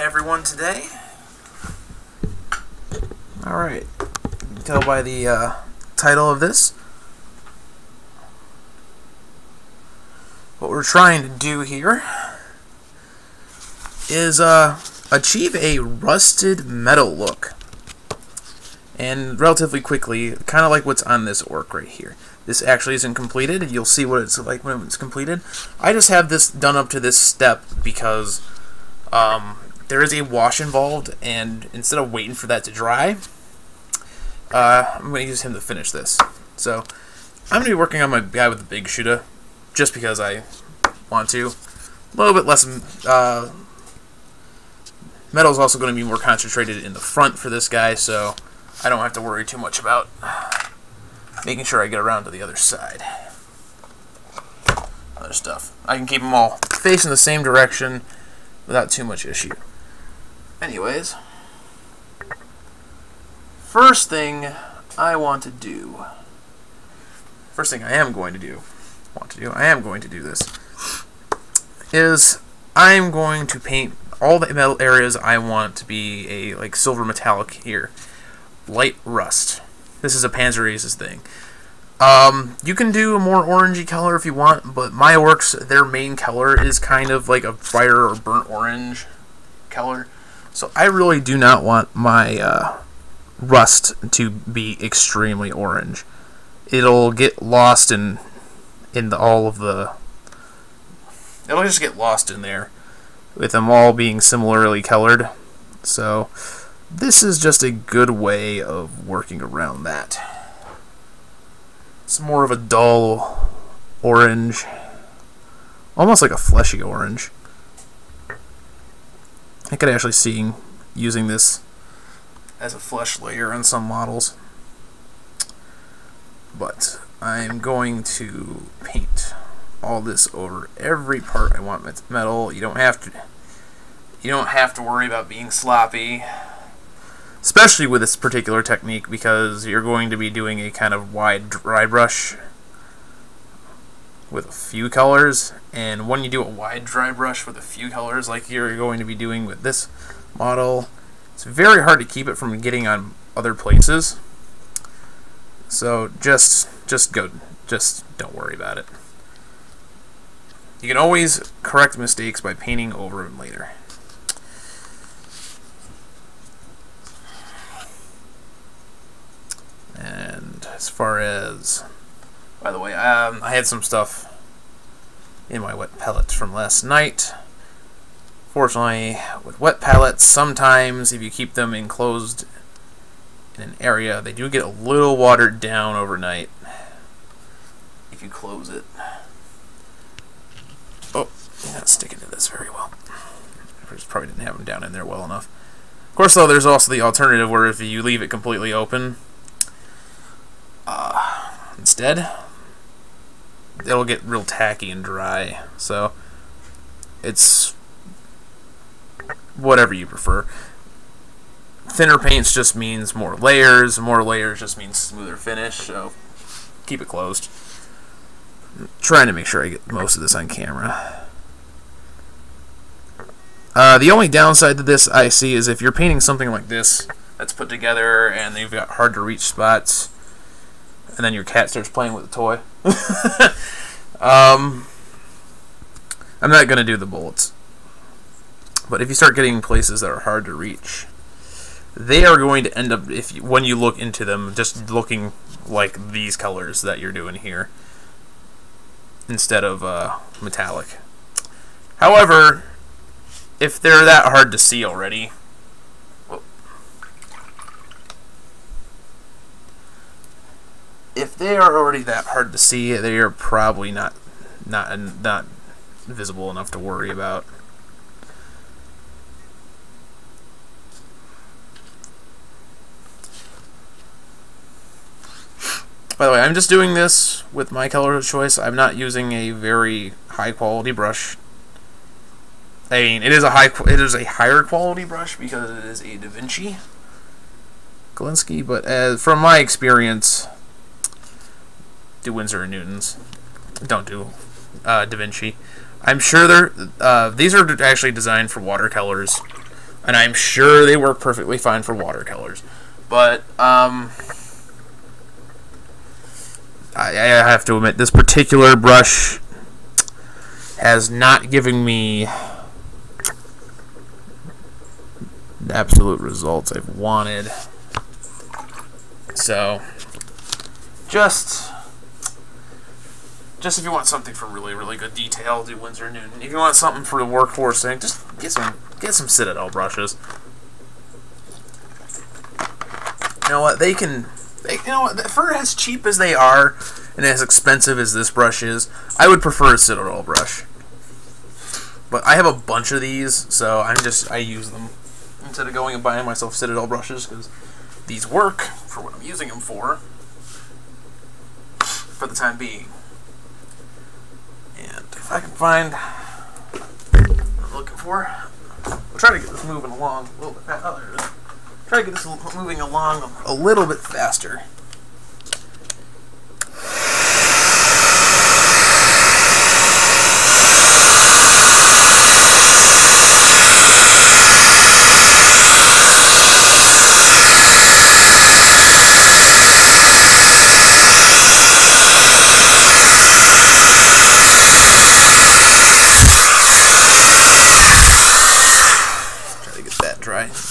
Hi everyone today. Alright, you can tell by the title of this what we're trying to do here is achieve a rusted metal look, and relatively quickly, kind of like what's on this orc right here. This actually isn't completed. You'll see what it's like when it's completed. I just have this done up to this step because there is a wash involved, and instead of waiting for that to dry, I'm going to use him to finish this. So I'm going to be working on my guy with the big shooter just because I want to. A little bit less metal is also going to be more concentrated in the front for this guy, so I don't have to worry too much about making sure I get around to the other side. Other stuff. I can keep them all facing the same direction without too much issue. Anyways, first thing I am going to do this, is I'm going to paint all the metal areas I want to be a silver metallic here. Light rust. This is a Panzer Ace's thing. You can do a more orangey color if you want, but my orcs, their main color is kind of like a brighter or burnt orange color. So I really do not want my rust to be extremely orange. It'll get lost in all of the... It'll just get lost in there with them all being similarly colored. So this is just a good way of working around that. It's more of a dull orange, almost like a fleshy orange. I could actually see using this as a flesh layer on some models. But I'm going to paint all this over every part I want metal. You don't have to worry about being sloppy, especially with this particular technique, because you're going to be doing a kind of wide dry brush with a few colors, and when you do a wide dry brush with a few colors like you're going to be doing with this model, it's very hard to keep it from getting on other places. So just don't worry about it. You can always correct mistakes by painting over them later. And as far as, by the way, I had some stuff in my wet pellets from last night. Fortunately, with wet pellets, sometimes if you keep them enclosed in an area, they do get a little watered down overnight if you close it. Oh, you're not sticking to this very well. I just probably didn't have them down in there well enough. Of course, though, there's also the alternative where if you leave it completely open, instead, it'll get real tacky and dry. So it's whatever you prefer. Thinner paints just means more layers just means smoother finish, so keep it closed. I'm trying to make sure I get most of this on camera. The only downside to this I see is if you're painting something like this that's put together and you've got hard to reach spots, and then your cat starts playing with the toy. I'm not going to do the bullets. But if you start getting places that are hard to reach, they are going to end up, when you look into them, just looking like these colors that you're doing here, instead of metallic. However, if they're that hard to see already, if they are already that hard to see, they are probably not visible enough to worry about. By the way, I'm just doing this with my color of choice. I'm not using a very high quality brush. I mean, it is a higher quality brush because it is a Da Vinci Galinsky, but from my experience, do Winsor & Newtons. Don't do Da Vinci. I'm sure these are actually designed for watercolors and I'm sure they work perfectly fine for watercolors. But I have to admit, this particular brush has not given me the absolute results I've wanted. So just if you want something for really, really good detail, do Winsor & Newton. If you want something for the workhorse thing, just get some Citadel brushes. You know what? For as cheap as they are and as expensive as this brush is, I would prefer a Citadel brush. But I have a bunch of these, so I use them instead of going and buying myself Citadel brushes, because these work for what I'm using them for the time being. And if I can find what I'm looking for, I'll try to get this moving along a little bit faster. Oh, there it is. Try to get this moving along a little bit faster.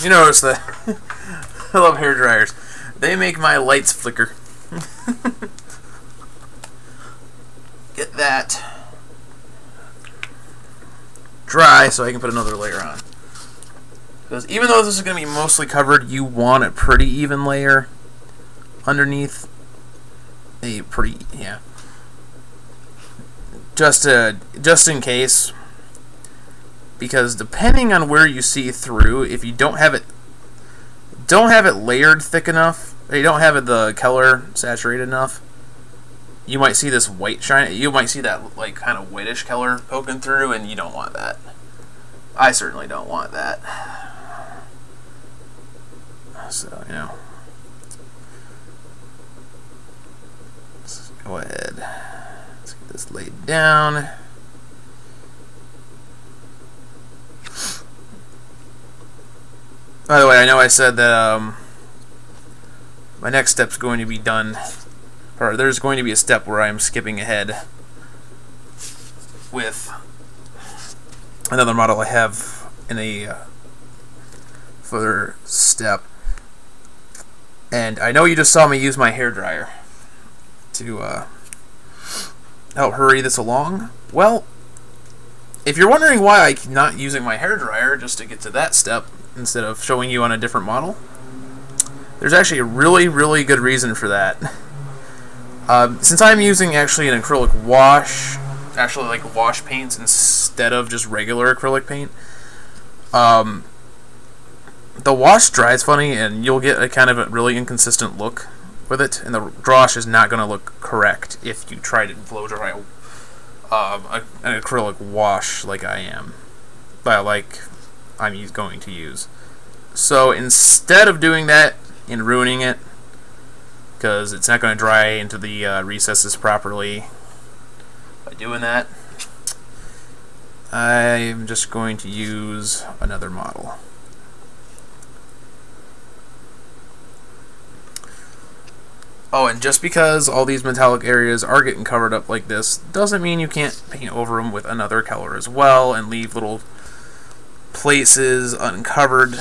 You notice that I love hair dryers. They make my lights flicker. Get that dry so I can put another layer on. Because even though this is going to be mostly covered, you want a pretty even layer underneath. Just in case. Because depending on where you see through, if you don't have it layered thick enough, or you don't have the color saturated enough, you might see this white shine. You might see that like kind of whitish color poking through, and you don't want that. I certainly don't want that. So, you know, let's go ahead. Let's get this laid down. By the way, I know I said that my next step's going to be done, or there's going to be a step where I'm skipping ahead with another model I have in a further step. And I know you just saw me use my hairdryer to help hurry this along. Well, if you're wondering why I'm not using my hairdryer just to get to that step, instead of showing you on a different model, there's actually a really, really good reason for that. Since I'm using actually an acrylic wash, actually like wash paints instead of just regular acrylic paint, the wash dries funny, and you'll get a kind of a really inconsistent look with it, and the wash is not going to look correct if you try to blow dry an acrylic wash like I am. Like I'm going to use. So instead of doing that and ruining it, because it's not going to dry into the recesses properly by doing that, I'm just going to use another model. Oh, and just because all these metallic areas are getting covered up like this doesn't mean you can't paint over them with another color as well and leave little places uncovered.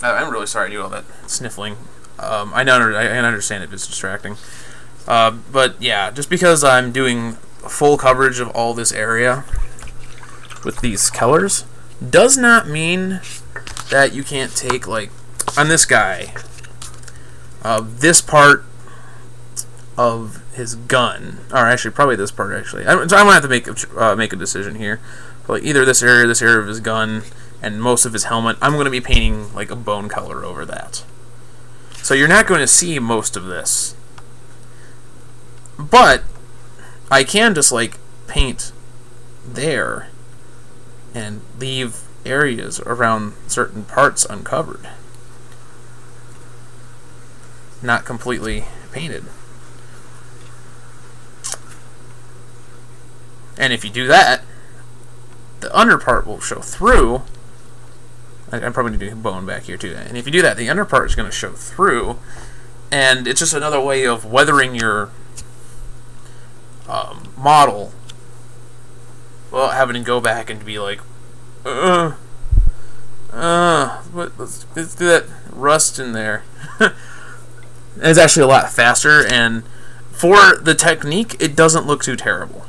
I'm really sorry to do all that sniffling. I understand if it's distracting. But yeah, just because I'm doing full coverage of all this area with these colors does not mean that you can't take, like, on this guy, this part of his gun, or actually probably this part actually. I'm gonna have to make a decision here. But like either this area of his gun, and most of his helmet, I'm going to be painting like a bone color over that. So you're not going to see most of this. But I can just like paint there and leave areas around certain parts uncovered, not completely painted. And if you do that, the under part will show through. I'm probably going to do bone back here too. And if you do that, the under part is going to show through. And it's just another way of weathering your model without having to go back and be like, let's do that rust in there. It's actually a lot faster, and for the technique, it doesn't look too terrible.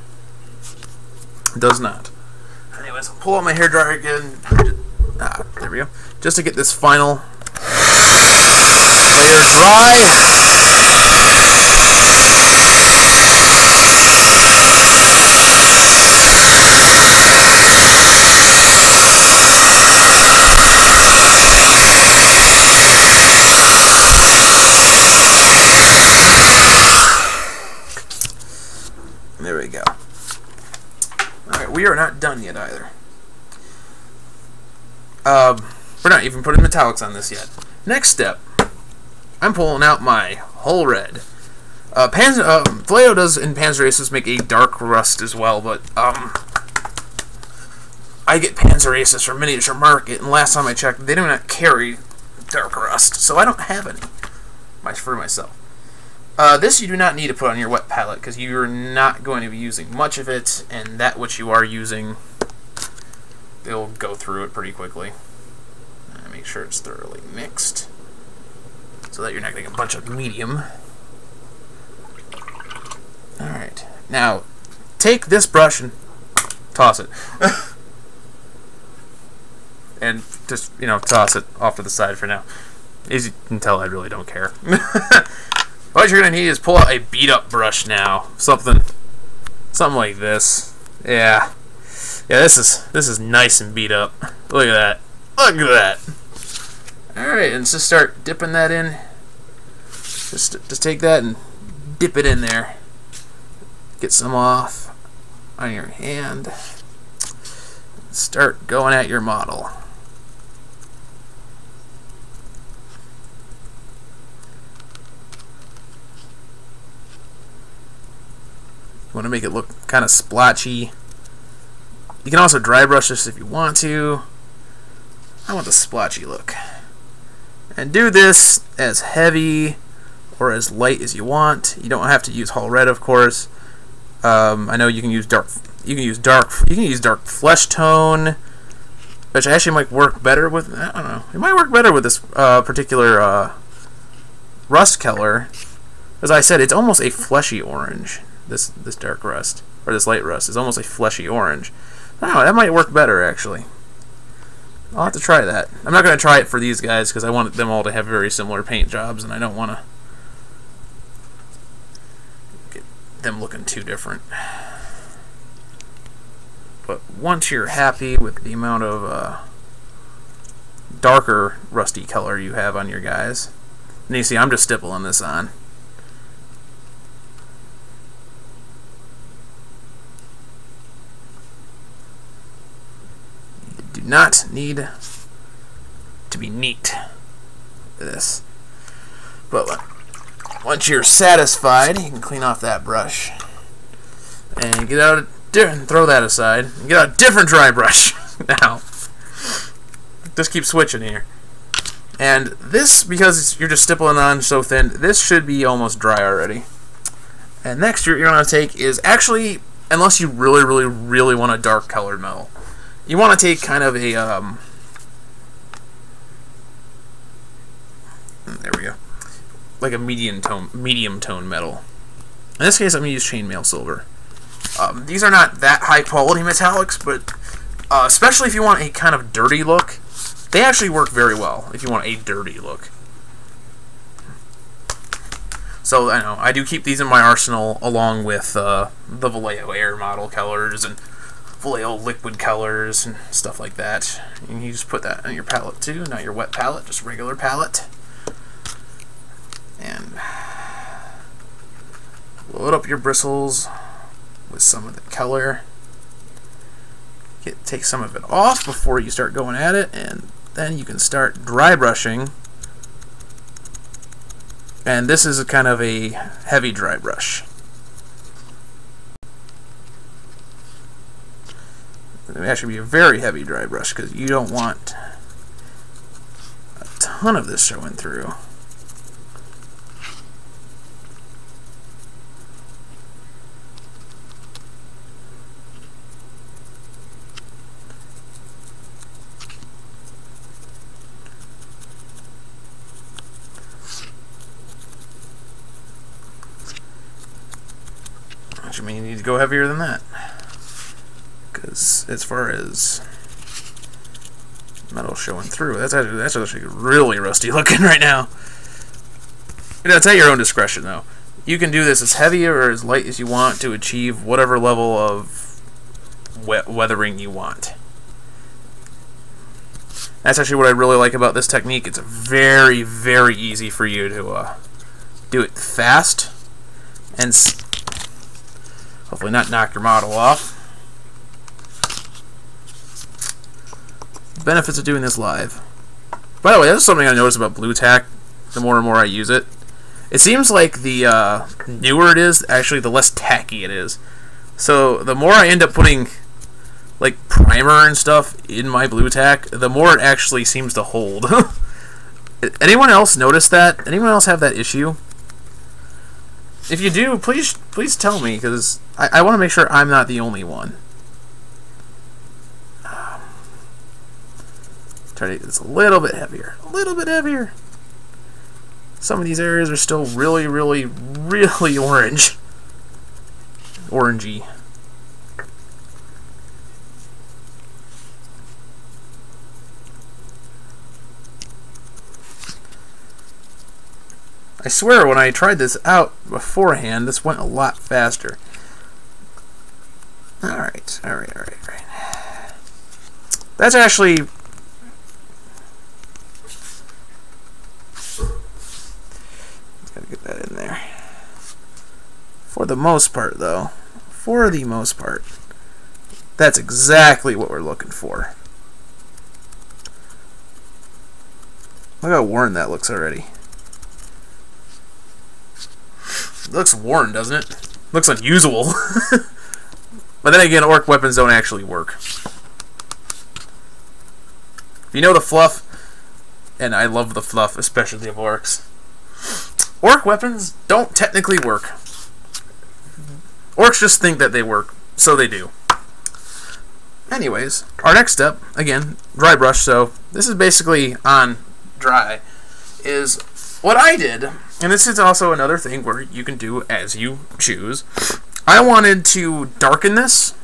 It does not. Anyways, I'll pull out my hairdryer again. There we go. Just to get this final layer dry. There we go. Alright, we are not done yet either. We're not even putting metallics on this yet. Next step, I'm pulling out my whole red. Vallejo does in Panzer Aces make a dark rust as well, but I get Panzer Aces from Miniature Market, and last time I checked, they do not carry dark rust, so I don't have any for myself. This you do not need to put on your wet palette because you're not going to be using much of it, and that which you are using, they'll go through it pretty quickly. Make sure it's thoroughly mixed so that you're not getting a bunch of medium. Alright, now take this brush and toss it. And just, toss it off to the side for now. As you can tell, I really don't care. What you're going to need is pull out a beat-up brush now. Something like this. Yeah, this is nice and beat up. Look at that. Look at that. Alright, and just start dipping that in. Just take that and dip it in there. Get some off on your hand. Start going at your model. You want to make it look kind of splotchy. You can also dry brush this if you want to. I want the splotchy look. And do this as heavy or as light as you want. You don't have to use Hull Red, of course. I know you can use dark. You can use dark flesh tone, which actually might work better with. I don't know. It might work better with this particular rust color. As I said, it's almost a fleshy orange. This dark rust or this light rust is almost a fleshy orange. I don't know. That might work better actually. I'll have to try that. I'm not going to try it for these guys because I want them all to have very similar paint jobs, and I don't want to get them looking too different. But once you're happy with the amount of darker rusty color you have on your guys, and you see I'm just stippling this on. Do not need to be neat for this. But once you're satisfied, you can clean off that brush and get out and throw that aside and get out a different dry brush. Now, just keep switching here. And this, because you're just stippling on so thin, this should be almost dry already. And next you're going to take is actually, unless you really, really, really want a dark colored metal, you want to take kind of a, there we go, like a medium tone metal. In this case, I'm going to use chainmail silver. These are not that high quality metallics, but especially if you want a kind of dirty look, they actually work very well if you want a dirty look. So I know I do keep these in my arsenal along with the Vallejo Air model colors and Vallejo liquid colors and stuff like that. And you just put that on your palette too, not your wet palette, just regular palette. And load up your bristles with some of the color. Take some of it off before you start going at it, and then you can start dry brushing. And this is a kind of a heavy dry brush. It may actually be a very heavy dry brush because you don't want a ton of this showing through. Which means you need to go heavier than that. Because as far as metal showing through, that's actually really rusty looking right now. You know, it's at your own discretion though. You can do this as heavy or as light as you want to achieve whatever level of weathering you want. That's actually what I really like about this technique. It's very, very easy for you to do it fast and hopefully not knock your model off. Benefits of doing this live. By the way, that's something I noticed about blue tack the more and more I use it. It seems like the newer it is, actually the less tacky it is. So the more I end up putting like primer and stuff in my blue tack, the more it actually seems to hold. Anyone else notice that? Anyone else have that issue? If you do, please tell me, because I want to make sure I'm not the only one. Try to get this a little bit heavier. A little bit heavier. Some of these areas are still really, really, really orange. Orangey. I swear when I tried this out beforehand, this went a lot faster. Alright. That's actually... Gotta get that in there. For the most part, though, that's exactly what we're looking for. Look how worn that looks already. It looks worn, doesn't it? Looks unusable. But then again, orc weapons don't actually work. If you know the fluff, and I love the fluff, especially of orcs, orc weapons don't technically work. Orcs just think that they work, so they do. Anyways, our next step, again, dry brush, so this is basically on dry, is what I did, and this is also another thing where you can do as you choose. I wanted to darken this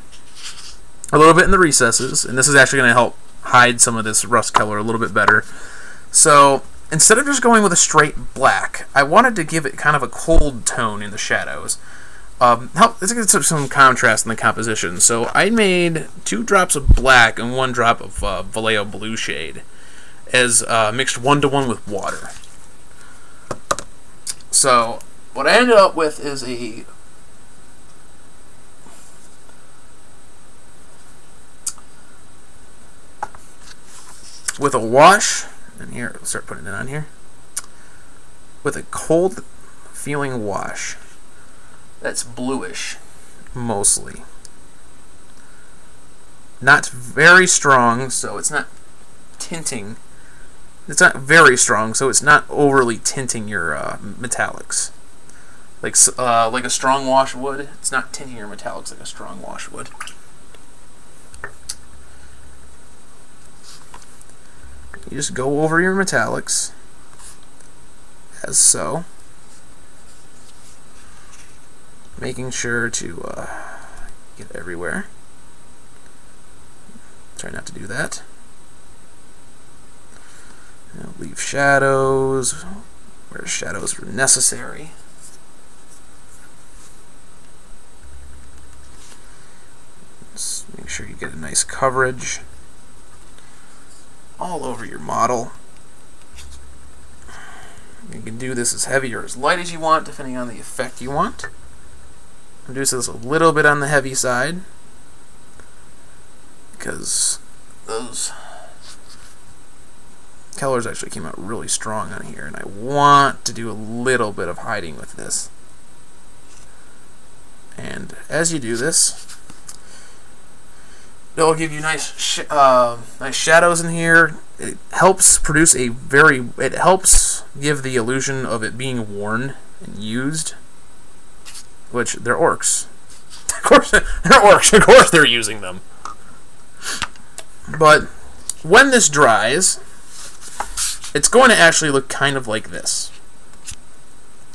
a little bit in the recesses, and this is actually going to help hide some of this rust color a little bit better. So instead of just going with a straight black, I wanted to give it kind of a cold tone in the shadows. Let's get some contrast in the composition. So I made 2 drops of black and 1 drop of Vallejo blue shade, as mixed 1-to-1 with water. So what I ended up with is a wash, and here, I'll start putting it on here, with a cold feeling wash that's bluish, mostly. Not very strong, so it's not tinting. It's not very strong, so it's not overly tinting your metallics. Like a strong wash would. It's not tinting your metallics like a strong wash would. You just go over your metallics, as so, making sure to get everywhere. Try not to do that. Leave shadows where shadows are necessary. Just make sure you get a nice coverage all over your model. You can do this as heavy or as light as you want, depending on the effect you want. I'm doing this a little bit on the heavy side, because those colors actually came out really strong on here, and I want to do a little bit of hiding with this. And as you do this, It'll give you nice shadows in here. It helps produce a it helps give the illusion of it being worn and used, which they're orcs. Of course, they're orcs. Of course, they're using them. But when this dries, it's going to actually look kind of like this.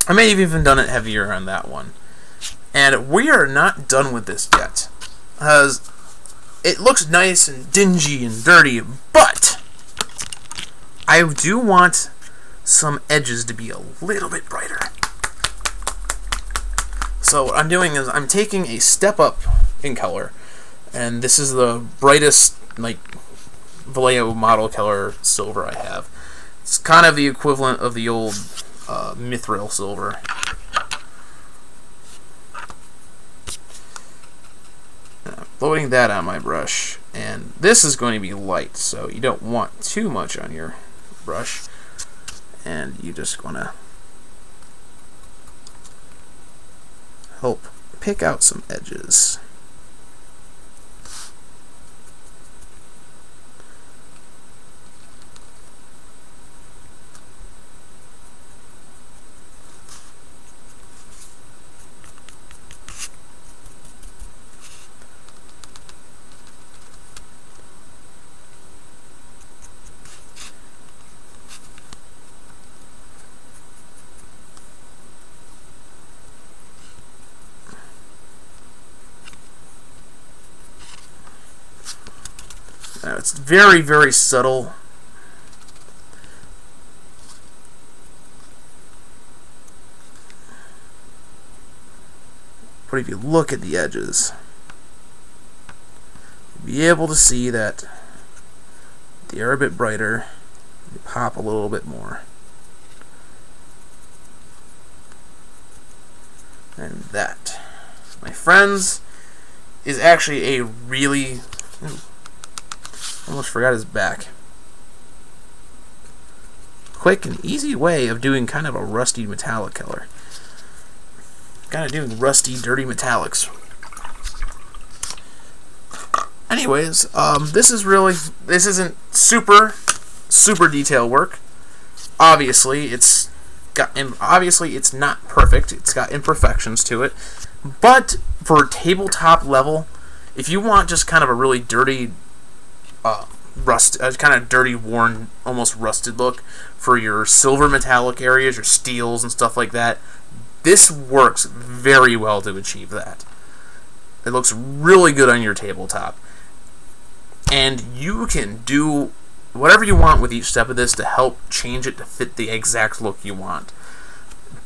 I may have even done it heavier on that one. And we are not done with this yet, because it looks nice and dingy and dirty, but I do want some edges to be a little bit brighter. So what I'm doing is I'm taking a step up in color, and this is the brightest like Vallejo model color silver I have. It's kind of the equivalent of the old mithril silver. Loading that on my brush, and this is going to be light, so you don't want too much on your brush, and you just want to help pick out some edges. It's very, very subtle. But if you look at the edges, you'll be able to see that they are a bit brighter. They pop a little bit more. And that, my friends, is actually a really... almost forgot his back. Quick and easy way of doing kind of a rusty metallic color. Kind of doing rusty, dirty metallics. Anyways, this isn't super detail work. Obviously, it's not perfect. It's got imperfections to it. But for tabletop level, if you want just kind of a really dirty kind of dirty, worn, almost rusted look for your silver metallic areas, your steels and stuff like that, this works very well to achieve that. It looks really good on your tabletop. And you can do whatever you want with each step of this to help change it to fit the exact look you want.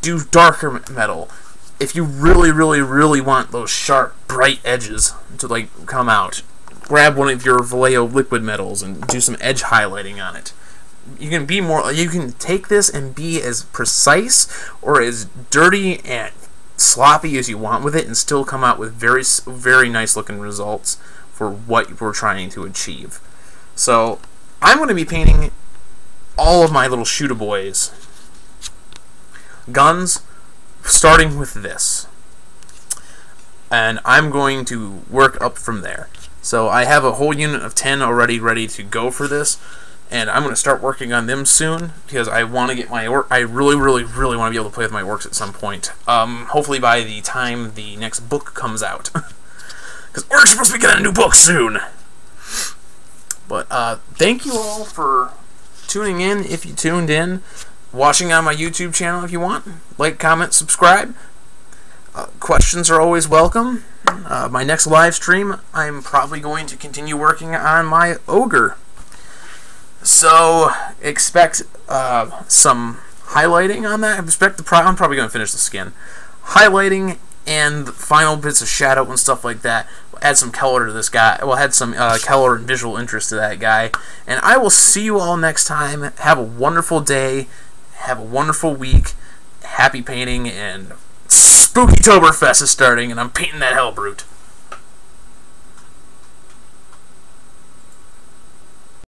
Do darker metal. If you really, really, really want those sharp, bright edges to like come out, grab one of your Vallejo liquid metals and do some edge highlighting on it. You can take this and be as precise or as dirty and sloppy as you want with it and still come out with very, very nice looking results for what we're trying to achieve. So I'm going to be painting all of my little shooter-boys guns, starting with this. And I'm going to work up from there. So I have a whole unit of 10 already ready to go for this, and I'm going to start working on them soon because I want to get my orc. I really, really, really want to be able to play with my orcs at some point. Hopefully by the time the next book comes out, because orcs are supposed to be getting a new book soon. But thank you all for tuning in. If you tuned in, watching on my YouTube channel if you want, like, comment, subscribe. Questions are always welcome. My next live stream, I'm probably going to continue working on my ogre. So expect some highlighting on that. I'm probably going to finish the skin. Highlighting and final bits of shadow and stuff like that. We'll add some color to this guy. We'll add some color and visual interest to that guy. And I will see you all next time. Have a wonderful day. Have a wonderful week. Happy painting, and Spooky-toberfest is starting, and I'm painting that Hellbrute.